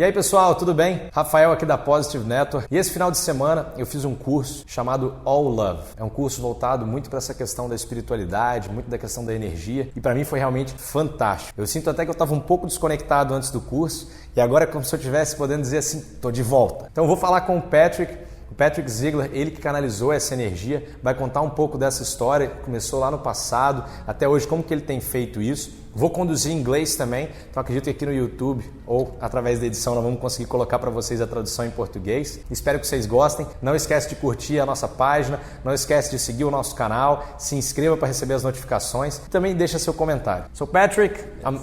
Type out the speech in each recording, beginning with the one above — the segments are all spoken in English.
E aí pessoal, tudo bem? Rafael aqui da Positive Network. E esse final de semana eu fiz um curso chamado All Love. É um curso voltado muito para essa questão da espiritualidade, muito da questão da energia. E para mim foi realmente fantástico. Eu sinto até que eu estava um pouco desconectado antes do curso. E agora é como se eu estivesse podendo dizer assim, tô de volta. Então eu vou falar com o Patrick Zeigler, ele que canalizou essa energia, vai contar um pouco dessa história, que começou lá no passado, até hoje, como que ele tem feito isso. Vou conduzir em inglês também, então acredito que aqui no YouTube ou através da edição nós vamos conseguir colocar para vocês a tradução em português. Espero que vocês gostem. Não esquece de curtir a nossa página, não esquece de seguir o nosso canal, se inscreva para receber as notificações e também deixa seu comentário. So Patrick, I'm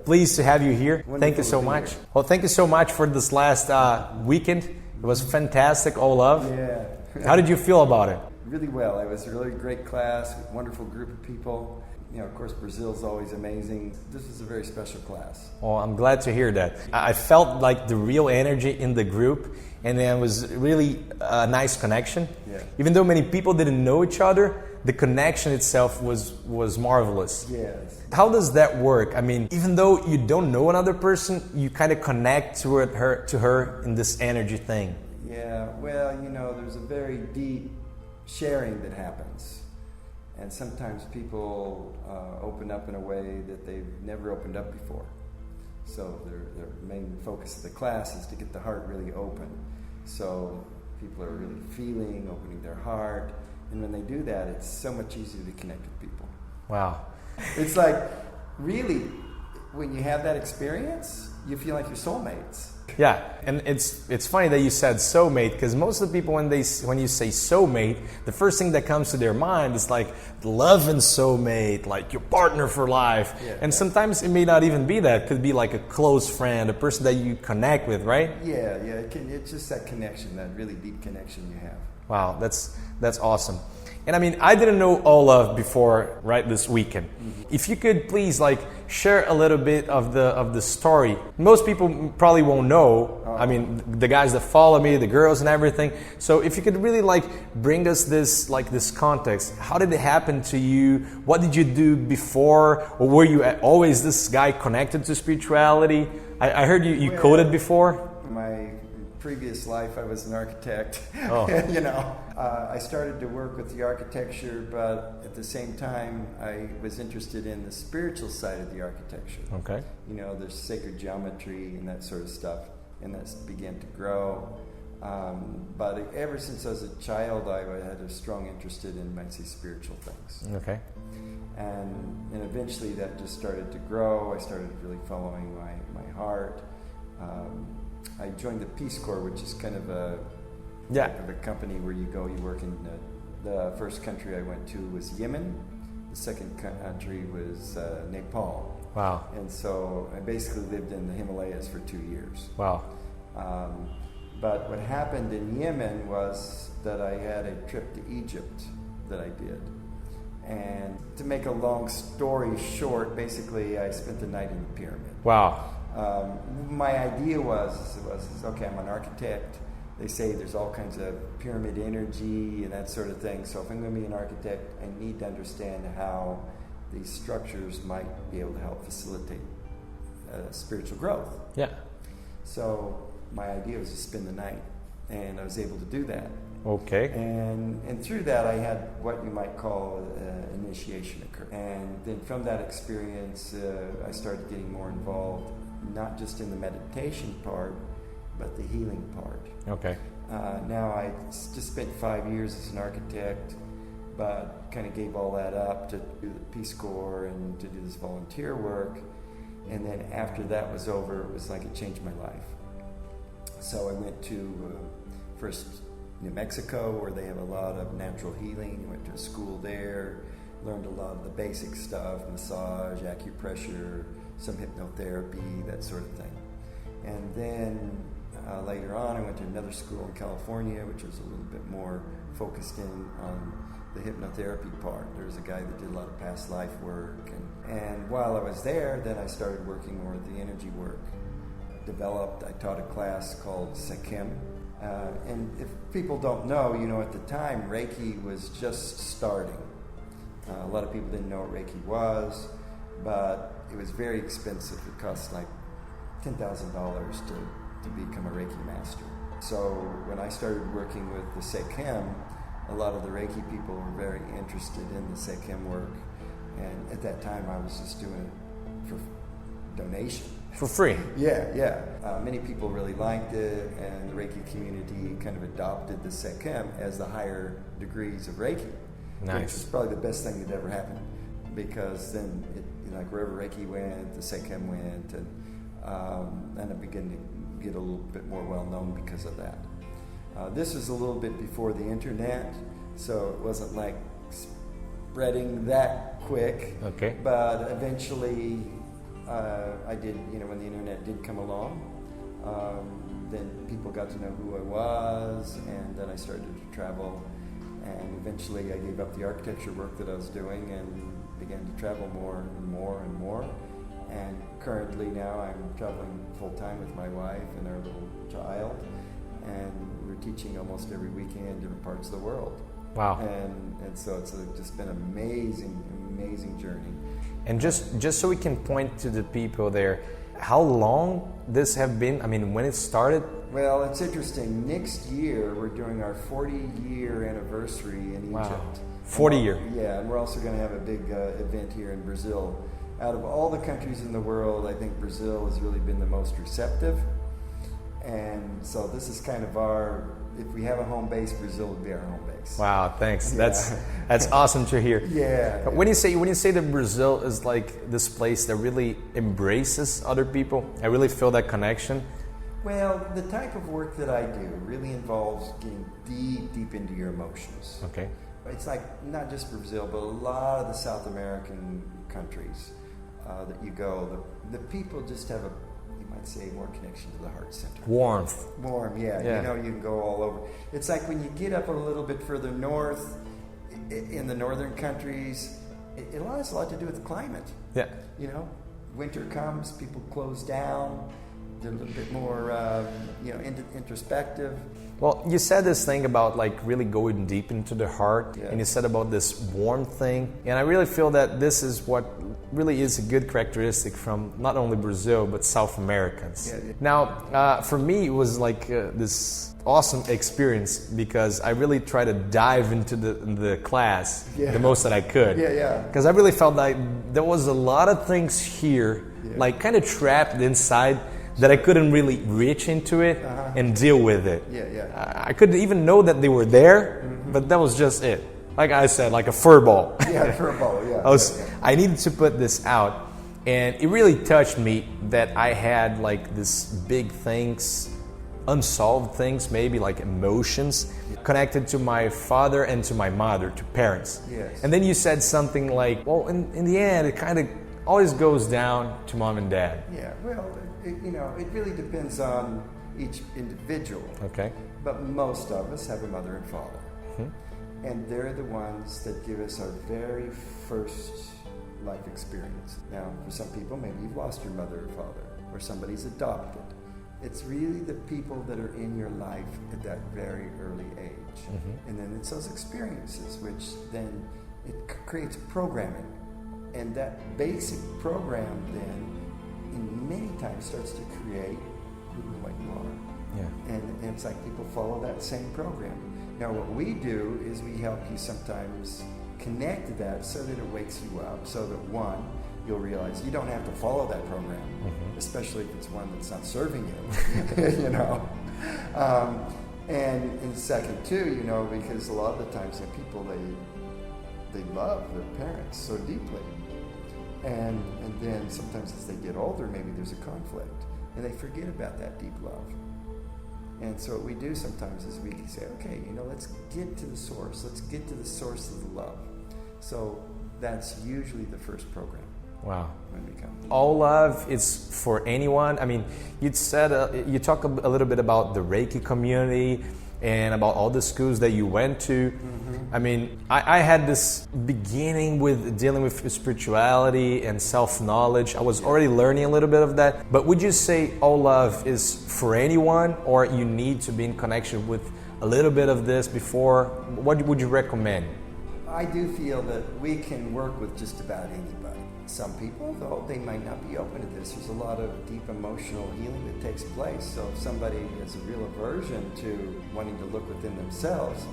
pleased to have you here. Thank you so much. Well, thank you so much for this last weekend. It was fantastic, All Love. Yeah. How did you feel about it? Really well. It was a really great class, wonderful group of people. You know, of course, Brazil's always amazing. This is a very special class. Well, I'm glad to hear that. I felt like the real energy in the group, and it was really a nice connection. Yeah. Even though many people didn't know each other, the connection itself was marvelous. Yes. How does that work? I mean, even though you don't know another person, you kind of connect to her in this energy thing. Yeah, well, you know, there's a very deep sharing that happens. And sometimes people open up in a way that they've never opened up before. So their main focus of the class is to get the heart really open. So people are really feeling, opening their heart. And when they do that, it's so much easier to connect with people. Wow. It's like, really, when you have that experience, you feel like you're soulmates. Yeah, and it's funny that you said soulmate, because most of the people, when you say soulmate, the first thing that comes to their mind is like love and soulmate, like your partner for life. Yeah, and sometimes it may not even be that. It could be like a close friend, a person that you connect with, right? Yeah, it's just that connection, that really deep connection you have. Wow, that's awesome. And I mean, I didn't know All Love before, right, this weekend. Mm-hmm. If you could please like share a little bit of the story. Most people probably won't know. I mean, the guys that follow me, the girls and everything. So if you could really like bring us this context. How did it happen to you? What did you do before? Or were you always this guy connected to spirituality? I heard you coded before. My previous life, I was an architect. Oh. You know, I started to work with the architecture, but at the same time, I was interested in the spiritual side of the architecture. Okay. You know, there's sacred geometry and that sort of stuff, and that began to grow. But ever since I was a child, I had a strong interest in, might say, spiritual things. Okay. And eventually that just started to grow. I started really following my heart. I joined the Peace Corps, which is kind of a type of a company where you work in the first country I went to was Yemen. The second country was Nepal. Wow. And so I basically lived in the Himalayas for 2 years. Wow. But what happened in Yemen was that I had a trip to Egypt that I did. And to make a long story short, basically I spent the night in the pyramid. Wow. My idea was okay, I'm an architect. They say there's all kinds of pyramid energy and that sort of thing. So if I'm going to be an architect, I need to understand how these structures might be able to help facilitate spiritual growth. Yeah. So my idea was to spend the night, and I was able to do that. Okay. And through that, I had what you might call initiation occur. And then from that experience, I started getting more involved, not just in the meditation part, but the healing part. Okay. Now I just spent 5 years as an architect, but kind of gave all that up to do the Peace Corps and to do this volunteer work. And then after that was over, it was like it changed my life. So I went to first New Mexico, where they have a lot of natural healing. Went to a school there, learned a lot of the basic stuff, massage, acupressure, some hypnotherapy, that sort of thing. And then later on, I went to another school in California, which was a little bit more focused in on the hypnotherapy part. There was a guy that did a lot of past life work. And while I was there, then I started working more with the energy work. I taught a class called Sekhem. And if people don't know, you know, at the time, Reiki was just starting. A lot of people didn't know what Reiki was, but it was very expensive. It cost like $10,000 to to become a Reiki master. So when I started working with the Sekhem, a lot of the Reiki people were very interested in the Sekhem work. And at that time, I was just doing it for donation. For free? Yeah. Many people really liked it, and the Reiki community kind of adopted the Sekhem as the higher degrees of Reiki. Nice. Which was probably the best thing that ever happened, because then, like wherever Reiki went, the Sekhem went, and it began to get a little bit more well known because of that. This was a little bit before the internet, so it wasn't like spreading that quick. Okay. But eventually, I did, when the internet did come along, then people got to know who I was, and then I started to travel, and eventually I gave up the architecture work that I was doing and began to travel more and more and more. And currently now I'm traveling full time with my wife and our little child, and we're teaching almost every weekend in different parts of the world. Wow. And so it's just been an amazing journey. And just so we can point to the people there, how long this have been? I mean, when it started? Well, it's interesting. Next year, we're doing our 40-year anniversary in Egypt. 40 year. Yeah, and we're also going to have a big event here in Brazil. Out of all the countries in the world, I think Brazil has really been the most receptive. And so this is kind of if we have a home base, Brazil would be our home base. Wow, thanks. Yeah. That's awesome to hear. Yeah. When you say that Brazil is like this place that really embraces other people, I really feel that connection. Well, the type of work that I do really involves getting deep into your emotions. Okay. It's like not just Brazil, but a lot of the South American countries that you go, the people just have I'd say more connection to the heart center. Warm, yeah. You can go all over. It's like when you get up a little bit further north, in the northern countries, it has a lot to do with the climate. Yeah. Winter comes, people close down, they're a little bit more, introspective. Well, you said this thing about like really going deep into the heart, and you said about this warm thing, and I really feel that this is what really is a good characteristic from not only Brazil but South Americans. Yeah. Now, for me, it was like this awesome experience because I really tried to dive into the class the most that I could. Yeah. Because I really felt like there was a lot of things here, like kind of trapped inside, that I couldn't really reach into it and deal with it. Yeah. I couldn't even know that they were there, but that was just it. Like I said, like a fur ball. Yeah, fur ball, yeah. I needed to put this out, and it really touched me that I had like this big things, unsolved things, maybe like emotions, connected to my father and to my mother, to parents. Yes. And then you said something like, well, in the end, it kind of always goes down to mom and dad. Yeah, well, it really depends on each individual. Okay. But most of us have a mother and father. And they're the ones that give us our very first life experience. Now, for some people, maybe you've lost your mother or father, or somebody's adopted. It's really the people that are in your life at that very early age. And then it's those experiences, which then it creates programming. And that basic program then, in many times, starts to create who and what you are. Yeah. And it's like people follow that same program. Now, what we do is we help you sometimes connect to that so that it wakes you up, so that one, you'll realize you don't have to follow that program, especially if it's one that's not serving you, And second, too, because a lot of the times people, they love their parents so deeply. And then sometimes as they get older, maybe there's a conflict, and they forget about that deep love. And so what we do sometimes is we say, okay, let's get to the source. Let's get to the source of the love. So that's usually the first program. Wow. When we come. All Love is for anyone. I mean, you talk a little bit about the Reiki community and about all the schools that you went to. I mean, I had this beginning with dealing with spirituality and self-knowledge. I was already learning a little bit of that. But would you say All Love is for anyone, or you need to be in connection with a little bit of this before? What would you recommend? I do feel that we can work with just about anybody. Some people, though, they might not be open to this. There's a lot of deep emotional healing that takes place. So if somebody has a real aversion to wanting to look within themselves,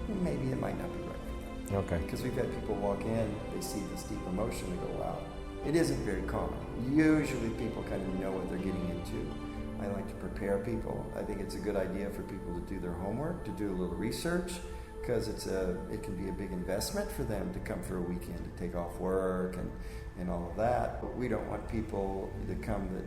maybe it might not be right for them. Okay. Because we've had people walk in, they see this deep emotion, they go, wow. It isn't very common. Usually people kind of know what they're getting into. I like to prepare people. I think it's a good idea for people to do their homework, to do a little research, because it can be a big investment for them to come for a weekend, to take off work and all of that. But we don't want people to come that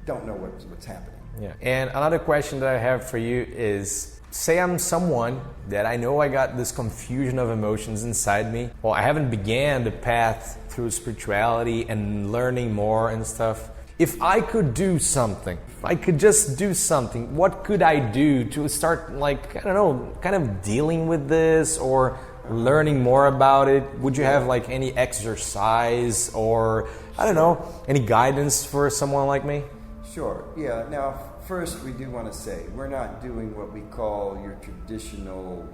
don't know what's happening. Yeah. And another question that I have for you is, say I'm someone that I know I got this confusion of emotions inside me. Well, I haven't began the path through spirituality and learning more and stuff. If I could do something, if I could just do something, what could I do to start, like, I don't know, kind of dealing with this or learning more about it? Would you have like any exercise or, I don't know, any guidance for someone like me? Sure, yeah. Now, first we do want to say, we're not doing what we call your traditional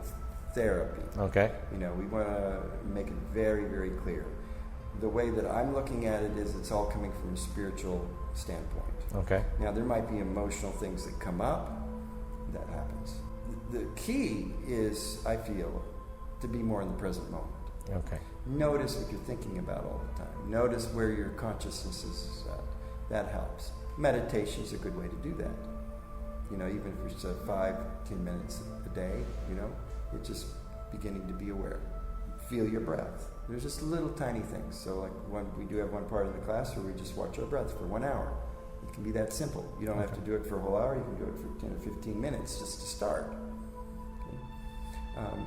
therapy. Okay. You know, we want to make it very, very clear. The way that I'm looking at it is it's all coming from a spiritual standpoint. Okay. Now, there might be emotional things that come up. That happens. The key is, I feel, to be more in the present moment. Okay. Notice what you're thinking about all the time. Notice where your consciousness is at. That helps. Meditation is a good way to do that. You know, even if it's 5-10 minutes a day, you know, it's just beginning to be aware. Feel your breath. There's just little tiny things. So like we do have one part of the class where we just watch our breath for 1 hour. It can be that simple. You don't have to do it for a whole hour. You can do it for 10 or 15 minutes just to start. Okay.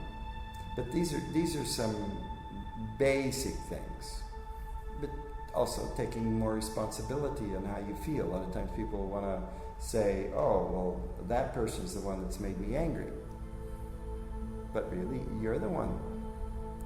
But these are some basic things. But also taking more responsibility on how you feel. A lot of times people want to say, oh, well, that person's the one that's made me angry. But really, you're the one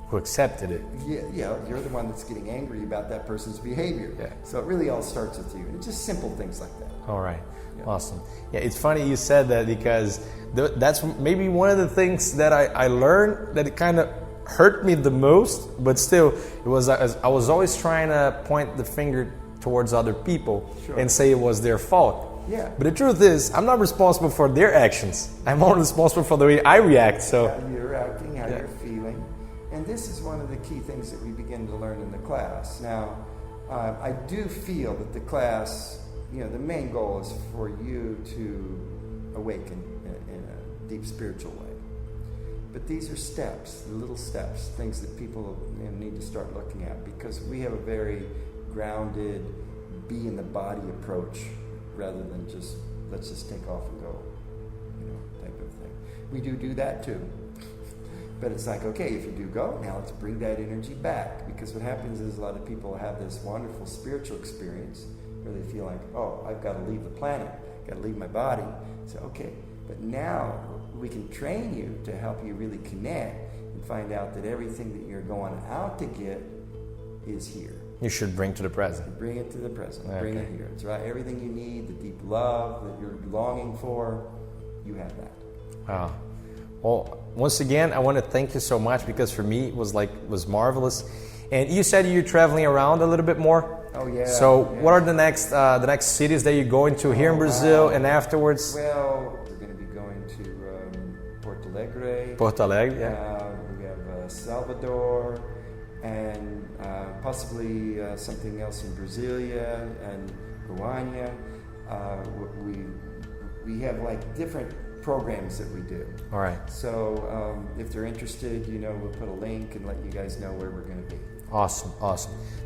who accepted it. Yeah, you're the one that's getting angry about that person's behavior. Yeah. So it really all starts with you. And it's just simple things like that. All right. Yeah. Awesome. Yeah, it's funny you said that because that's maybe one of the things that I learned that it kind of hurt me the most, but still, it was I was always trying to point the finger towards other people and say it was their fault. Yeah. But the truth is, I'm not responsible for their actions. I'm only responsible for the way I react. So how you're acting, how you're feeling. And this is one of the key things that we begin to learn in the class. Now, I do feel that the class, you know, the main goal is for you to awaken in a deep spiritual way. But these are steps, little steps, things that people need to start looking at, because we have a very grounded, be in the body approach rather than just, let's just take off and go, you know, type of thing. We do that too. But it's like, okay, if you do go, now let's bring that energy back. Because what happens is a lot of people have this wonderful spiritual experience where they feel like, oh, I've got to leave the planet, got to leave my body. So, okay, but now we can train you to help you really connect and find out that everything that you're going out to get is here. you should bring to the present. Bring it to the present. Okay. Bring it here. It's right. Everything you need, the deep love that you're longing for, you have that. Wow. Well, once again, I want to thank you so much, because for me it was marvelous. And you said you're traveling around a little bit more. Oh yeah. So what are the next cities that you're going to here in Brazil and afterwards? Well, we're going to be going to Porto Alegre. Porto Alegre, yeah. We have Salvador, and possibly something else in Brasilia and Goiânia. We have like different programs that we do. All right. So if they're interested, we'll put a link and let you guys know where we're going to be. Awesome.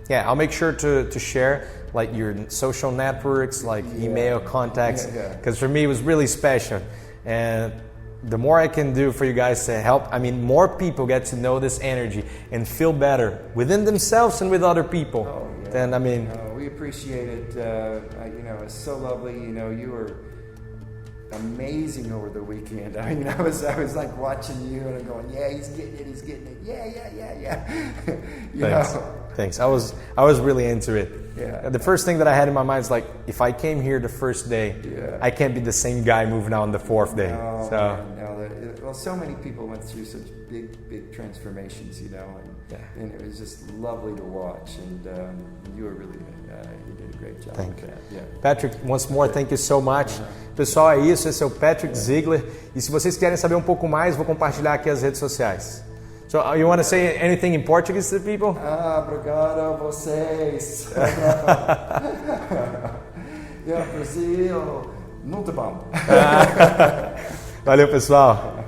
Yeah, I'll make sure to share like your social networks, like email contacts, because for me it was really special. And the more I can do for you guys to help, more people get to know this energy and feel better within themselves and with other people. Oh, yeah. Then we appreciate it. It's so lovely. You were amazing over the weekend. I was like watching you and I'm going, yeah, he's getting it. Yeah. Thanks. I was really into it. Yeah. The first thing that I had in my mind is like, if I came here the first day, I can't be the same guy moving out on the fourth day. No, so no, well, so many people went through such big transformations, you know, and it was just lovely to watch. And you were really, you did a great job. Thank you. That. Yeah. Patrick, once more, thank you so much. Pessoal, é isso. Esse é o Patrick Zeigler. E se vocês querem saber um pouco mais, vou compartilhar aqui as redes sociais. So, you want to say anything in Portuguese to the people? Obrigado a vocês. Brasil, muito bom. Valeu, pessoal.